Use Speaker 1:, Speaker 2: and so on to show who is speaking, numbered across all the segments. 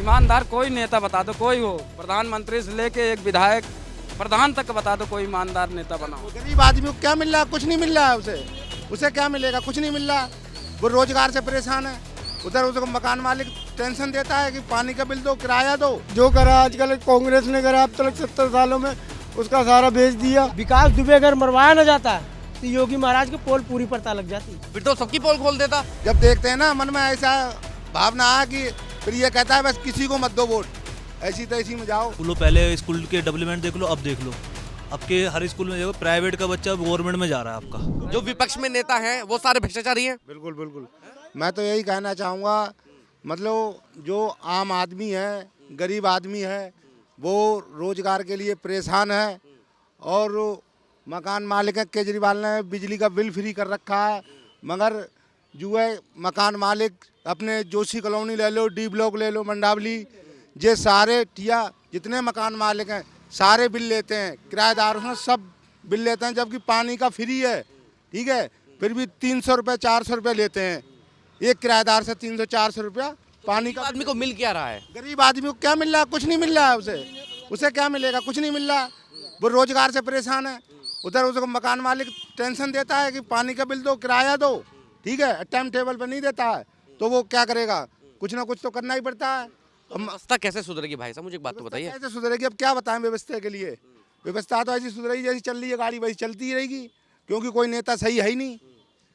Speaker 1: ईमानदार कोई नेता बता दो, कोई हो, प्रधानमंत्री से लेके एक विधायक प्रधान तक बता दो, कोई ईमानदार नेता बनाओ।
Speaker 2: गरीब आदमी को क्या मिल रहा है? कुछ नहीं मिल रहा है उसे क्या मिलेगा? कुछ नहीं मिल रहा। वो रोजगार से परेशान है। उधर उसको मकान मालिक टेंशन देता है कि पानी का बिल दो, किराया दो।
Speaker 3: जो करा आजकल कांग्रेस ने करा अब तक 70 सालों में, उसका सारा बेच दिया। विकास दुबे अगर मरवाया न जाता तो योगी महाराज की पोल पूरी पता लग जाती,
Speaker 4: फिर तो सबकी पोल खोल देता।
Speaker 2: जब देखते हैं ना मन में ऐसा भावना है कि फिर ये कहता है बस किसी को मत दो वोट, ऐसी तैसी में जाओ।
Speaker 5: स्कूलों पहले स्कूल के डेवलपमेंट देख लो, अब देख लो अब के हर स्कूल में देखो प्राइवेट का बच्चा गवर्नमेंट में जा रहा है आपका।
Speaker 4: जो विपक्ष में नेता हैं वो सारे भ्रष्टाचारी हैं।
Speaker 2: बिल्कुल बिल्कुल, मैं तो यही कहना चाहूँगा, मतलब जो आम आदमी है, गरीब आदमी है, वो रोजगार के लिए परेशान है। और मकान मालिक है, केजरीवाल ने बिजली का बिल फ्री कर रखा है, मगर जो है मकान मालिक अपने जोशी कॉलोनी ले लो, डी ब्लॉक ले लो, मंडावली, ये सारे टिया जितने मकान मालिक हैं सारे बिल लेते हैं, किराएदारों से सब बिल लेते हैं, जबकि पानी का फ्री है, ठीक है, फिर भी 300 रुपये 400 रुपये लेते हैं एक किराएदार से। 300-400 रुपया पानी का।
Speaker 4: आदमी को मिल क्या रहा है?
Speaker 2: गरीब आदमी को क्या मिल रहा है? कुछ नहीं मिल रहा है उसे क्या मिलेगा? कुछ नहीं मिल रहा। वो रोजगार से परेशान है। उधर उसको मकान मालिक टेंशन देता है कि पानी का बिल दो, किराया दो, ठीक है, टाइम टेबल पर नहीं देता है, तो वो क्या करेगा? कुछ ना कुछ तो करना ही पड़ता है।
Speaker 4: व्यवस्था कैसे सुधरेगी भाई साहब, मुझे एक बात तो बताइए।
Speaker 2: कैसे सुधरेगी? अब क्या बताएं व्यवस्था के लिए? व्यवस्था तो ऐसी सुधरेगी जैसी चल रही है गाड़ी, वैसी चलती ही रहेगी, क्योंकि कोई नेता सही है ही नहीं।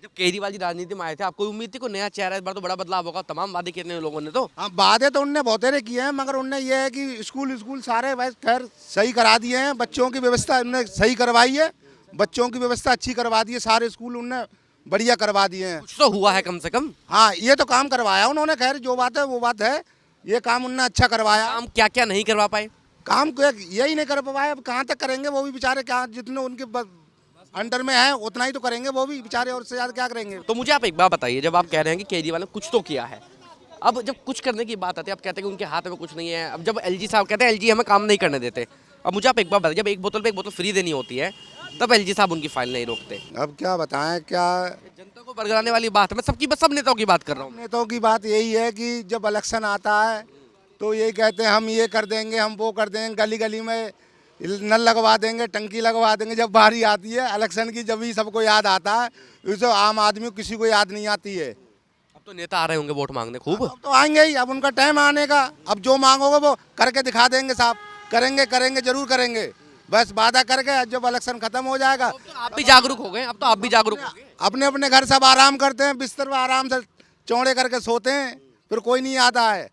Speaker 4: जब केजरीवाल जी राजनीति में आए थे, आपको उम्मीद थी कोई नया चेहरा, इस बार तो बड़ा बदलाव होगा, तमाम वादे किए थे लोगों ने तो।
Speaker 2: हाँ, वादे तो उनने बहुतेरे किए हैं, मगर उनने ये है कि स्कूल सारे वैसे खैर सही करा दिए हैं, बच्चों की व्यवस्था उनने सही करवाई है, बच्चों की व्यवस्था अच्छी करवा दी है, सारे स्कूल उनने बढ़िया करवा दिए हैं।
Speaker 4: कुछ तो हुआ है कम से कम।
Speaker 2: हाँ, ये तो काम करवाया उन्होंने, खैर जो बात है वो बात है, ये काम उनने अच्छा करवाया।
Speaker 4: काम क्या क्या नहीं करवा पाए?
Speaker 2: काम को यही नहीं कर पाए, अब कहाँ तक करेंगे वो भी बेचारे, क्या जितने उनके अंडर में है उतना ही तो करेंगे वो भी बेचारे, और से ज़्यादा क्या करेंगे?
Speaker 4: तो मुझे आप एक बात बताइए, जब आप कह रहे हैं कि केजरीवाल ने कुछ तो किया है, अब जब कुछ करने की बात आती है, आप कहते हैं कि उनके हाथ में कुछ नहीं है। अब जब एलजी साहब कहते हैं एलजी हमें काम नहीं करने देते, अब मुझे आप एक बात बताइए, जब एक बोतल पे एक बोतल फ्री देनी होती है तब एलजी साहब उनकी फाइल नहीं रोकते।
Speaker 2: अब क्या बताएं, क्या
Speaker 4: जनता को बरगलाने वाली बात है। मैं सब नेताओं की बात कर रहा हूँ।
Speaker 2: नेताओं की बात यही है कि जब इलेक्शन आता है तो यही कहते हैं हम ये कर देंगे, हम वो कर देंगे, गली गली में नल लगवा देंगे, टंकी लगवा देंगे। जब बारी आती है इलेक्शन की, जब ही सबको याद आता है, इसे आम आदमी को किसी को याद नहीं आती है।
Speaker 4: अब तो नेता आ रहे होंगे वोट मांगने खूब।
Speaker 2: अब तो आएंगे ही, अब उनका टाइम आने का, अब जो मांगोगे वो करके दिखा देंगे साहब, करेंगे जरूर करेंगे, बस वादा करके जब इलेक्शन खत्म हो जाएगा।
Speaker 4: तो आप भी जागरूक हो गए, अब तो आप भी जागरूक हो गए।
Speaker 2: अपने अपने घर सब आराम करते हैं, बिस्तर पर आराम से चौड़े करके सोते हैं, फिर कोई नहीं आता है।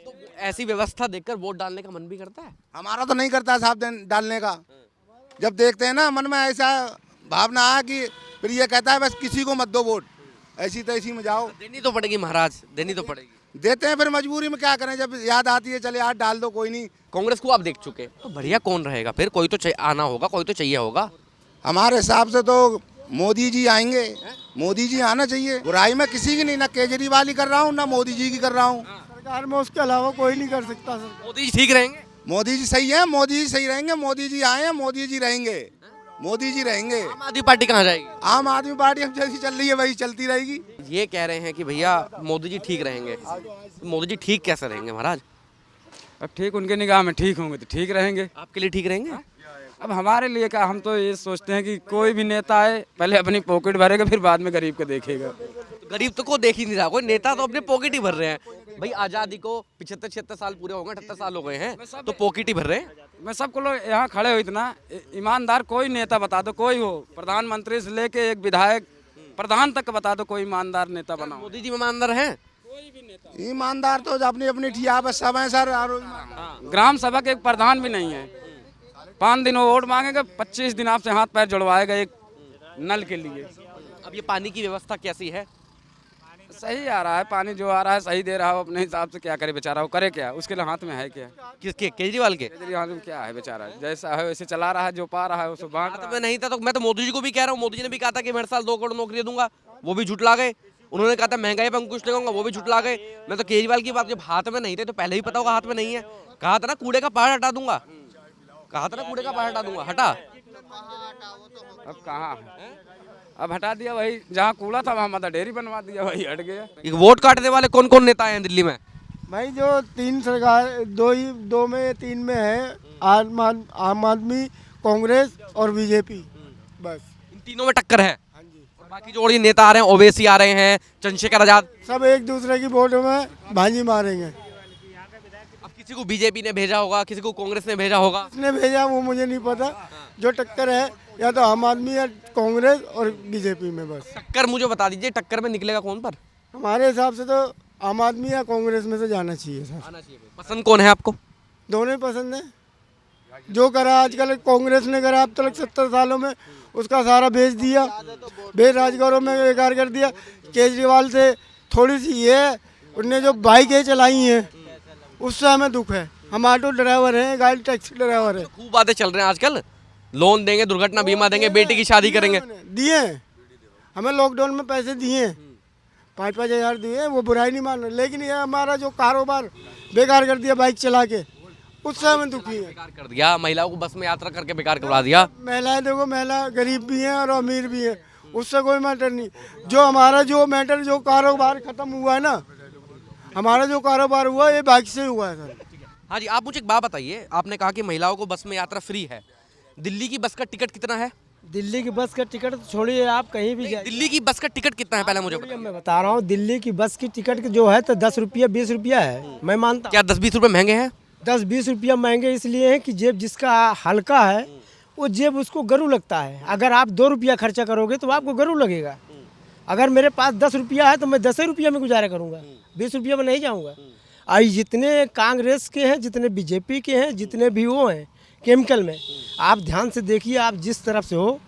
Speaker 4: तो ऐसी व्यवस्था देखकर वोट डालने का मन भी करता है?
Speaker 2: हमारा तो नहीं करता साहब डालने का। जब देखते हैं ना मन में ऐसा भावना है कि फिर ये कहता है बस किसी को मत दो वोट, ऐसी तैसी में जाओ।
Speaker 4: देनी तो पड़ेगी महाराज, देनी तो पड़ेगी।
Speaker 2: देते हैं, फिर मजबूरी में क्या करें, जब याद आती है चले यार डाल दो, कोई नहीं।
Speaker 4: कांग्रेस को आप देख चुके, तो बढ़िया कौन रहेगा फिर? कोई तो आना होगा, कोई तो चाहिए होगा।
Speaker 2: हमारे हिसाब से तो मोदी जी आएंगे, मोदी जी आना चाहिए। बुराई में किसी की नहीं, ना केजरीवाल ही कर रहा हूँ ना मोदी जी की कर रहा हूँ।
Speaker 3: सरकार में उसके अलावा कोई नहीं कर सकता सर।
Speaker 4: मोदी जी ठीक रहेंगे?
Speaker 2: मोदी जी सही है, मोदी जी सही रहेंगे, मोदी जी आए हैं, मोदी जी रहेंगे, मोदी जी रहेंगे।
Speaker 4: आम आदमी पार्टी कहाँ जाएगी?
Speaker 2: आम आदमी पार्टी अब जैसी चल रही है वही चलती रहेगी।
Speaker 4: ये कह रहे हैं कि भैया मोदी जी ठीक रहेंगे। मोदी जी ठीक कैसे रहेंगे महाराज?
Speaker 1: अब ठीक उनके निगाह में ठीक होंगे तो ठीक रहेंगे।
Speaker 4: आपके लिए ठीक रहेंगे?
Speaker 1: अब हमारे लिए क्या, हम तो ये सोचते हैं कि कोई भी नेता आए पहले अपनी पॉकेट भरेगा, फिर बाद में गरीब को देखेगा।
Speaker 4: तो गरीब तो को देख ही नहीं रहा, कोई नेता तो अपने पॉकेट ही भर रहे हैं। भाई आज़ादी को 75-76 साल पूरे हो गए, 78 साल हो गए हैं, तो पॉकेट ही भर रहे हैं।
Speaker 1: मैं सबको लोग यहाँ खड़े हो, इतना ईमानदार कोई नेता बता दो, कोई हो, प्रधानमंत्री से लेके एक विधायक प्रधान तक बता दो, कोई ईमानदार नेता बनाओ।
Speaker 4: मोदी जी ईमानदार हैं?
Speaker 2: ईमानदार तो अपनी अपनी ठिया बस सब है सर।
Speaker 1: ग्राम सभा के एक प्रधान भी नहीं है। 5 दिन वो वोट मांगेगा, 25 दिन आपसे हाथ पैर जुड़वाएगा एक नल के लिए।
Speaker 4: अब ये पानी की व्यवस्था कैसी है?
Speaker 1: सही आ रहा है पानी, जो आ रहा है सही दे रहा हो, अपने हिसाब से। क्या करे बेचारा, वो करे क्या? उसके लिए हाथ में है क्या?
Speaker 4: किसके? केजरीवाल के?
Speaker 1: हाथ में क्या है बेचारा, जैसा है वैसे चला रहा है, जो पा रहा है उसको बांट रहा
Speaker 4: तो मैं नहीं था तो मैं तो मोदी जी को भी कह रहा हूँ। मोदी जी ने भी कहा था कि मैं हर साल 2 करोड़ नौकरी दूंगा, वो भी झुठला गए। उन्होंने कहा था महंगाई पर अंकुश लगाऊंगा, वो भी झुठला गए। मैं तो केजरीवाल की बात, जब हाथ में नहीं थे तो पहले ही पता होगा हाथ में नहीं है। कहा था ना कूड़े का पहाड़ हटा दूंगा, कहा था ना कूड़े का पहाड़ हटा दूंगा, हटा?
Speaker 1: अब कहाँ है? अब हटा दिया, वही जहाँ कूड़ा था वहाँ मदर डेयरी बनवा दिया, वही हट गया।
Speaker 4: ये वोट काटने वाले कौन कौन नेता हैं दिल्ली में?
Speaker 3: भाई जो तीन सरकार दो में तीन में है, आम आदमी, कांग्रेस और बीजेपी, बस
Speaker 4: इन तीनों में टक्कर है।
Speaker 3: हाँ जी।
Speaker 4: और बाकी जो और ये नेता आ रहे हैं, ओवैसी आ रहे हैं, चंद्रशेखर आजाद,
Speaker 3: सब एक दूसरे की वोट में भांजी मारेंगे।
Speaker 4: अब किसी को बीजेपी ने भेजा होगा, किसी को कांग्रेस ने भेजा होगा।
Speaker 3: किसने भेजा वो मुझे नहीं पता। जो टक्कर है या तो आम आदमी या कांग्रेस और बीजेपी में, बस।
Speaker 4: टक्कर मुझे बता दीजिए, टक्कर में निकलेगा कौन पर?
Speaker 3: हमारे हिसाब से तो आम आदमी या कांग्रेस में से जाना चाहिए सर।
Speaker 4: आना चाहिए। पसंद कौन है आपको?
Speaker 3: दोनों ही पसंद है। जो करा आजकल कांग्रेस ने करा अब तक 70 सालों में, उसका सारा बेच दिया, बेरोजगारों में बेकार कर दिया। केजरीवाल से थोड़ी सी ये है, उनने जो बाइकें चलाई हैं उससे हमें दुख है। हम ऑटो ड्राइवर हैं, गाड़ी टैक्सी ड्राइवर हैं।
Speaker 4: खूब बातें चल रहे हैं आजकल, लोन देंगे, दुर्घटना बीमा देंगे, बेटी की शादी करेंगे।
Speaker 3: दिए हमें लॉकडाउन में पैसे दिए, 5-5 हज़ार दिए, वो बुराई नहीं मान रहे। लेकिन ये हमारा जो कारोबार बेकार कर दिया बाइक चला के, उससे हमें दुखी है।
Speaker 4: बेकार कर दिया, महिलाओं को बस में यात्रा करके बेकार करवा दिया।
Speaker 3: महिलाएं देखो, महिला गरीब भी हैं और अमीर भी हैं, उससे कोई मैटर नहीं। जो हमारा जो मैटर जो कारोबार खत्म हुआ है ना, हमारा जो कारोबार हुआ ये बाइक से हुआ है सर।
Speaker 4: हाँ जी, आप मुझे एक बात बताइए, आपने कहा कि महिलाओं को बस में यात्रा फ्री है, दिल्ली की बस का टिकट कितना है?
Speaker 3: दिल्ली की बस का टिकट तो छोड़िए, आप कहीं भी जाइए।
Speaker 4: दिल्ली की बस का टिकट कितना है पहले मुझे बताइए।
Speaker 3: मैं बता रहा हूँ, दिल्ली की बस की टिकट जो है तो 10 रुपया 20 रुपया है। मैं मानता
Speaker 4: क्या 10-20 रुपए महंगे हैं?
Speaker 3: 10-20 रुपया महंगे इसलिए है कि जेब जिसका हल्का है वो जेब उसको गरू लगता है। अगर आप 2 रुपया खर्चा करोगे तो आपको गरू लगेगा। अगर मेरे पास 10 रुपया है तो मैं 10 रुपया में गुजारा करूँगा, 20 रुपया में नहीं जाऊँगा। और जितने कांग्रेस के हैं, जितने बीजेपी के हैं, जितने भी वो हैं केमिकल में, आप ध्यान से देखिए, आप जिस तरफ से हो।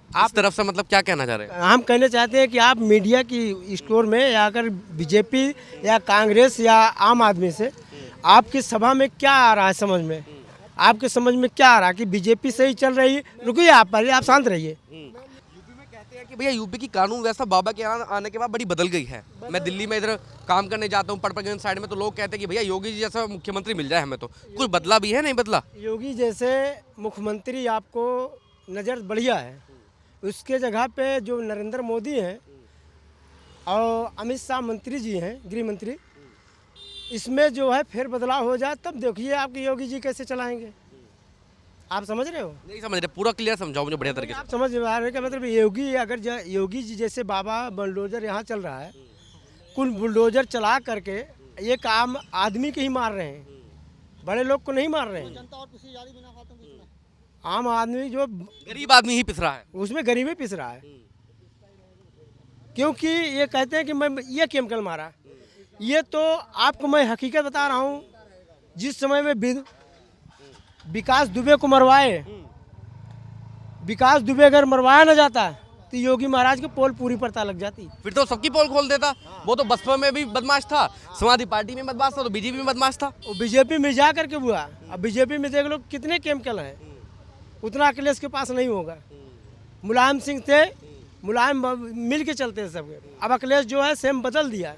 Speaker 4: आप तरफ से मतलब क्या कहना चाह रहे हैं?
Speaker 3: हम कहना चाहते हैं कि आप मीडिया की स्टोर में या अगर बीजेपी या कांग्रेस या आम आदमी से आपकी सभा में क्या आ रहा है समझ में, आपके समझ में क्या आ रहा है कि बीजेपी सही चल रही है? रुकिए, आप पहले आप शांत रहिए।
Speaker 4: यूपी में कहते हैं कि भैया यूपी की कानून व्यवस्था बाबा के आने के बाद बड़ी बदल गई है। मैं दिल्ली में इधर काम करने जाता हूँ पटपगंज साइड में, तो लोग कहते हैं कि भैया योगी जी जैसा मुख्यमंत्री मिल जाए हमें। तो कुछ बदला भी है, नहीं बदला?
Speaker 3: योगी जैसे मुख्यमंत्री आपको नज़र बढ़िया है, उसके जगह पे जो नरेंद्र मोदी हैं और अमित शाह मंत्री जी हैं, गृह मंत्री, इसमें जो है फिर बदलाव हो जाए तब देखिए आपके योगी जी कैसे चलाएंगे। आप समझ रहे हो?
Speaker 4: नहीं समझ रहे, पूरा क्लियर समझाओ मुझे बढ़िया तरीके से।
Speaker 3: आप समझ पा रहे हैं कि मतलब योगी अगर योगी जी जैसे बाबा बुलडोजर यहाँ चल रहा है, कुल बुलडोजर चला करके एक आम आदमी के ही मार रहे हैं, बड़े लोग को नहीं मार रहे हैं। आम आदमी जो
Speaker 4: गरीब आदमी ही पिस रहा है।
Speaker 3: उसमें गरीबी पिस रहा है, क्योंकि ये कहते हैं कि मैं ये केमिकल मारा। ये तो आपको मैं हकीकत बता रहा हूँ, जिस समय में विकास दुबे को मरवाए, विकास दुबे अगर मरवाया ना जाता तो योगी महाराज की पोल पूरी पता लग जाती।
Speaker 4: फिर तो सबकी पोल खोल देता। वो तो बसपा में भी बदमाश था, समाजवादी पार्टी में बदमाश था, तो बीजेपी में बदमाश था।
Speaker 3: वो बीजेपी में जा करके हुआ। अब बीजेपी में देख लो कितने केमिकल हैं, उतना अखिलेश के पास नहीं होगा। मुलायम सिंह थे, मुलायम मिल के चलते हैं सब। अब अखिलेश जो है सेम बदल दिया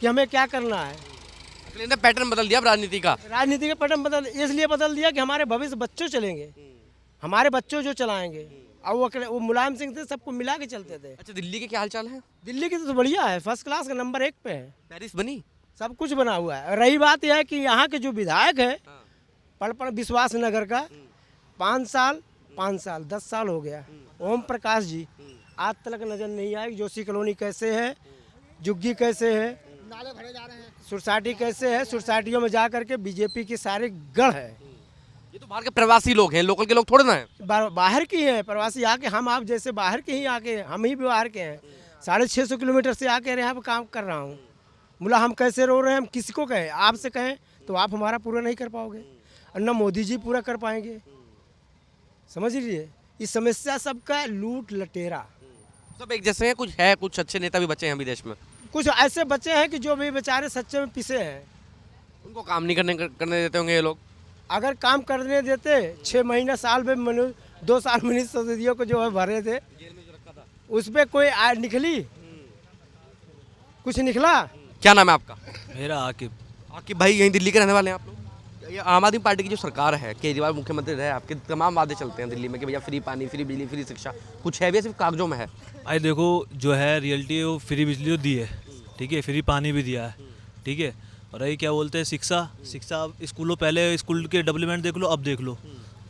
Speaker 3: कि हमें क्या करना है।
Speaker 4: अखिलेश ने पैटर्न बदल दिया राजनीति का।
Speaker 3: राजनीति का पैटर्न इसलिए बदल दिया कि हमारे भविष्य बच्चों चलेंगे, हमारे बच्चों जो चलाएंगे। और वो मुलायम सिंह थे, सबको मिला के चलते थे।
Speaker 4: अच्छा, दिल्ली के क्या हाल चाल है?
Speaker 3: दिल्ली की तो बढ़िया है, फर्स्ट क्लास का नंबर 1 पे है।
Speaker 4: पेरिस बनी,
Speaker 3: सब कुछ बना हुआ है। रही बात यह है कि यहाँ के जो विधायक है पड़पड़ विश्वास नगर का, 5 साल 10 साल हो गया, ओम प्रकाश जी आज तक नजर नहीं आए। जोशी कॉलोनी कैसे है, जुग्गी कैसे है, नाले भरे जा रहे हैं, सोसाइटी कैसे है, सोसाइटियों में जा करके बीजेपी की सारे गढ़ है।
Speaker 4: ये तो बाहर के प्रवासी लोग हैं, लोकल के लोग थोड़े ना हैं।
Speaker 3: बाहर की हैं प्रवासी आके, हम आप जैसे बाहर के ही आके, हम ही भी बाहर के हैं। 650 किलोमीटर से आके यहाँ पर काम कर रहा हूँ। बोला हम कैसे रो रहे हैं, हम किसी को कहें, आपसे कहें तो आप हमारा पूरा नहीं कर पाओगे, और न मोदी जी पूरा कर पाएंगे। समझ लीजिए, इस समस्या सबका लूट लटेरा
Speaker 4: सब एक जैसे हैं। कुछ है, कुछ अच्छे नेता भी बचे हैं अभी देश में।
Speaker 3: कुछ ऐसे बच्चे हैं कि जो भी बेचारे सच्चे में पिसे हैं।
Speaker 4: उनको काम नहीं करने देते होंगे ये लोग।
Speaker 3: अगर काम करने देते 6 महीना साल में 2 साल में सदस्यों को जो है भरे थे, उस पर कोई निकली, कुछ निकला।
Speaker 4: क्या नाम है आपका?
Speaker 5: मेरा आकिब।
Speaker 4: आकिब भाई यहीं दिल्ली के रहने वाले हैं आप लोग? ये आम आदमी पार्टी की जो सरकार है, केजरीवाल मुख्यमंत्री रहे, आपके तमाम वादे चलते हैं दिल्ली में कि भैया फ्री पानी, फ्री बिजली, फ्री शिक्षा, कुछ है भी सिर्फ कागजों में है?
Speaker 5: भाई देखो, जो है रियलिटी वो फ्री बिजली तो दी है, ठीक है, फ्री पानी भी दिया है, ठीक है, और रही क्या बोलते हैं शिक्षा, शिक्षा अब स्कूलों, पहले स्कूल के डेवलपमेंट देख लो, अब देख लो,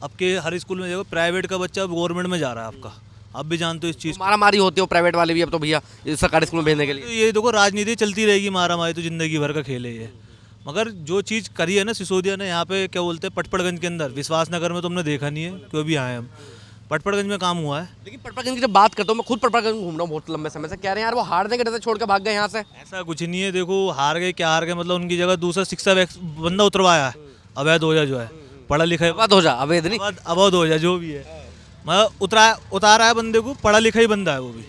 Speaker 5: अब के हर स्कूल में देखो प्राइवेट का बच्चा गवर्नमेंट में जा रहा है आपका, आप भी जानते हो इस चीज़ को।
Speaker 4: मारा मारी होती हो प्राइवेट वाले भी अब तो भैया इस सरकारी स्कूल में भेजने के लिए।
Speaker 5: तो ये देखो राजनीति चलती रहेगी, मारा मारी तो ज़िंदगी भर का खेल है ये। मगर जो चीज़ करी है ना सिसोदिया ने यहाँ पे, क्या बोलते हैं, पटपड़गंज के अंदर, विश्वास नगर में तो हमने देखा नहीं है, क्यों भी आए हम, पटपड़गंज में काम हुआ है।
Speaker 4: लेकिन पटपड़गंज की जब बात करता हूँ, मैं खुद पटपड़गंज घूम रहा हूँ बहुत लंबे समय से, कह रहे हैं यार वो हारने के डर से छोड़ के भाग गए यहाँ से।
Speaker 5: ऐसा कुछ नहीं है, देखो हार गए क्या हार गए, मतलब उनकी जगह दूसरा शिक्षा बंदा उतरवाया है, अवैध हो जाए जो है, पढ़ा लिखा
Speaker 4: बात हो जा अवैध नहीं,
Speaker 5: अवैध हो जाए जो भी है, मतलब उतारा है बंदे को, पढ़ा लिखा ही बंदा है वो भी।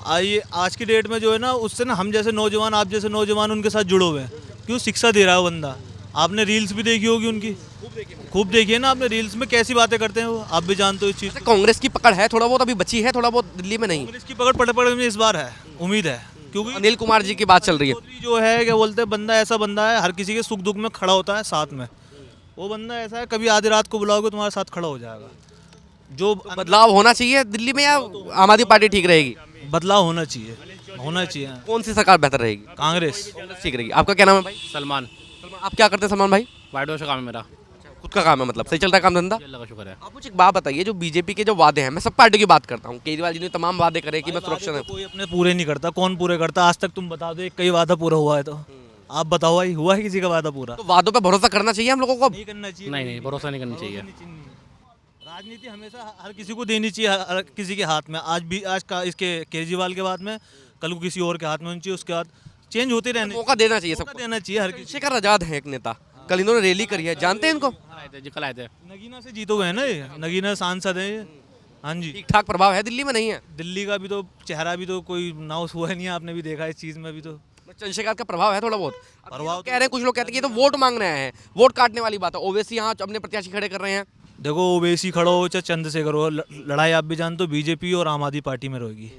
Speaker 5: आइए आज की डेट में जो है ना, उससे ना हम जैसे नौजवान, आप जैसे नौजवान उनके साथ जुड़े हुए हैं, क्यों शिक्षा दे रहा है वो बंदा। आपने रील्स भी देखी होगी उनकी, खूब देखी है ना आपने, रील्स में कैसी बातें करते हैं वो, आप भी जानते हो इस चीज़।
Speaker 4: कांग्रेस की पकड़ है थोड़ा बहुत, अभी बची है थोड़ा बहुत दिल्ली में नहीं।
Speaker 5: कांग्रेस की पकड़ पटपड़ में इस बार है, उम्मीद है, क्योंकि
Speaker 4: अनिल कुमार जी की बात चल रही है।
Speaker 5: मोदी जो है, क्या बोलते हैं, बंदा ऐसा बंदा है, हर किसी के सुख दुख में खड़ा होता है साथ में। वो बंदा ऐसा है, कभी आधी रात को बुलाओगे तुम्हारे साथ खड़ा हो जाएगा। जो
Speaker 4: बदलाव होना चाहिए दिल्ली में या आम आदमी पार्टी ठीक रहेगी?
Speaker 5: बदलाव होना चाहिए, होना चाहिए।
Speaker 4: कौन सी सरकार बेहतर रहेगी?
Speaker 5: कांग्रेस
Speaker 4: ठीक रहेगी। आपका क्या नाम है भाई?
Speaker 6: सलमान,
Speaker 4: आप क्या करते हैं सलमान भाई?
Speaker 6: वाइट हाउस का काम है मेरा।
Speaker 4: खुद का काम है, मतलब सही चल रहा है काम धंधा?
Speaker 6: अल्लाह का शुक्र है।
Speaker 4: आप मुझे एक बात बताइए, जो बीजेपी के जो वादे हैं, मैं सब पार्टी की बात करता हूँ, केजरीवाल जी ने तमाम वादे करे कि मैं सुरक्षा
Speaker 5: तो कोई अपने पूरे नहीं करता, कौन पूरे करता आज तक? तुम बता दो एक कई वादा पूरा हुआ है तो आप बताओ भाई, हुआ है किसी का वादा पूरा?
Speaker 4: तो वादों पे भरोसा करना चाहिए हम लोगों को?
Speaker 5: नहीं करना चाहिए।
Speaker 6: नहीं, भरोसा नहीं करना चाहिए।
Speaker 5: राजनीति हमेशा हर किसी को देनी चाहिए, हर किसी के हाथ में। आज भी, आज का इसके केजरीवाल के बाद में, कल को किसी और के हाथ में होनी चाहिए, उसके बाद चेंज होते रहने,
Speaker 4: मौका देना चाहिए
Speaker 5: मौका
Speaker 4: सबको।
Speaker 5: देना चाहिए हर किसी।
Speaker 4: शेखर आजाद है एक नेता, कल इन्होंने रैली करी है, जानते हैं इनको?
Speaker 6: कल आए थे।
Speaker 5: नगीना से जीतो गए ना ये, नगीना सांसद है ये। हाँ जी,
Speaker 4: ठीक ठाक प्रभाव है, दिल्ली में नहीं है।
Speaker 5: दिल्ली का भी तो चेहरा भी तो कोई नाउस हुआ नहीं है, आपने भी देखा इस चीज़ में भी तो।
Speaker 4: चंद्रशेखर का प्रभाव है थोड़ा बहुत। अब
Speaker 5: प्रभाव
Speaker 4: ये कह रहे हैं, कुछ लोग कहते हैं कि ये तो वोट मांगने आए हैं, वोट काटने वाली बात है। ओवैसी यहाँ अपने प्रत्याशी खड़े कर रहे हैं।
Speaker 5: देखो ओवैसी खड़ो हो चाहे चंद्रशेखर हो, लड़ाई आप भी जानते हो बीजेपी और आम आदमी पार्टी में रहेगी।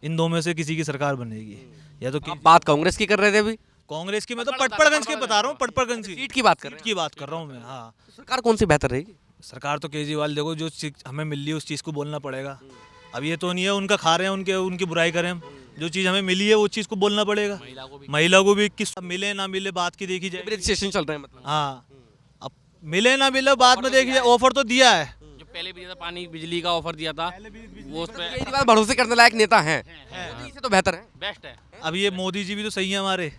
Speaker 5: इन दो में से किसी की सरकार बनेगी, या तो
Speaker 4: आप बात कांग्रेस की कर रहे थे अभी,
Speaker 5: कांग्रेस की। मैं तो पटपड़गंज की बता रहा हूँ, पटपड़गंज की
Speaker 4: सीट की बात कर रहे
Speaker 5: सीट की बात कर रहा हूँ मैं। हाँ,
Speaker 4: हैं। सरकार कौन सी बेहतर रहेगी?
Speaker 5: सरकार तो केजरीवाल, देखो जो चीज़ हमें मिल रही है उस चीज़ को बोलना पड़ेगा। अब ये तो नहीं है उनका खा रहे हैं, उनकी बुराई करें हम। जो चीज़ हमें मिली है वो चीज़ को बोलना पड़ेगा। महिला को भी किस मिले ना मिले बात की देखी जाए।
Speaker 4: रजिस्ट्रेशन चल रहे हैं मतलब।
Speaker 5: हाँ, अब मिले ना मिले बात में देखी जाए। ऑफर तो दिया है,
Speaker 6: जो पहले भी दिया था, पानी बिजली का ऑफर दिया था, वो उस पर
Speaker 4: केजरीवाल भरोसे करने लायक नेता हैं, मोदी से तो बेहतर है।
Speaker 6: बेस्ट है।
Speaker 5: अब ये मोदी जी भी तो सही है हमारे।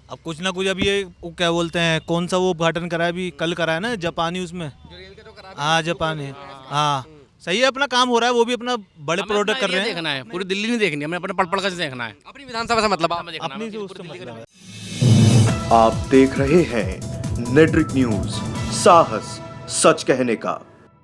Speaker 5: अब कुछ ना कुछ, अब ये वो क्या बोलते हैं, कौन सा वो उद्घाटन करा है अभी, कल करा है ना जापानी, उसमें। हाँ जापानी, हाँ सही है, अपना काम हो रहा है, वो भी अपना बड़े प्रोडक्ट कर रहे हैं।
Speaker 6: देखना है, पूरी दिल्ली नहीं देखनी, हमें अपने पटपड़ का देखना है।
Speaker 4: अपनी विधानसभा से मतलब आप
Speaker 5: अपनी से उससे मतलब है।
Speaker 7: आप देख रहे हैं नेट्रिक न्यूज, साहस सच कहने का।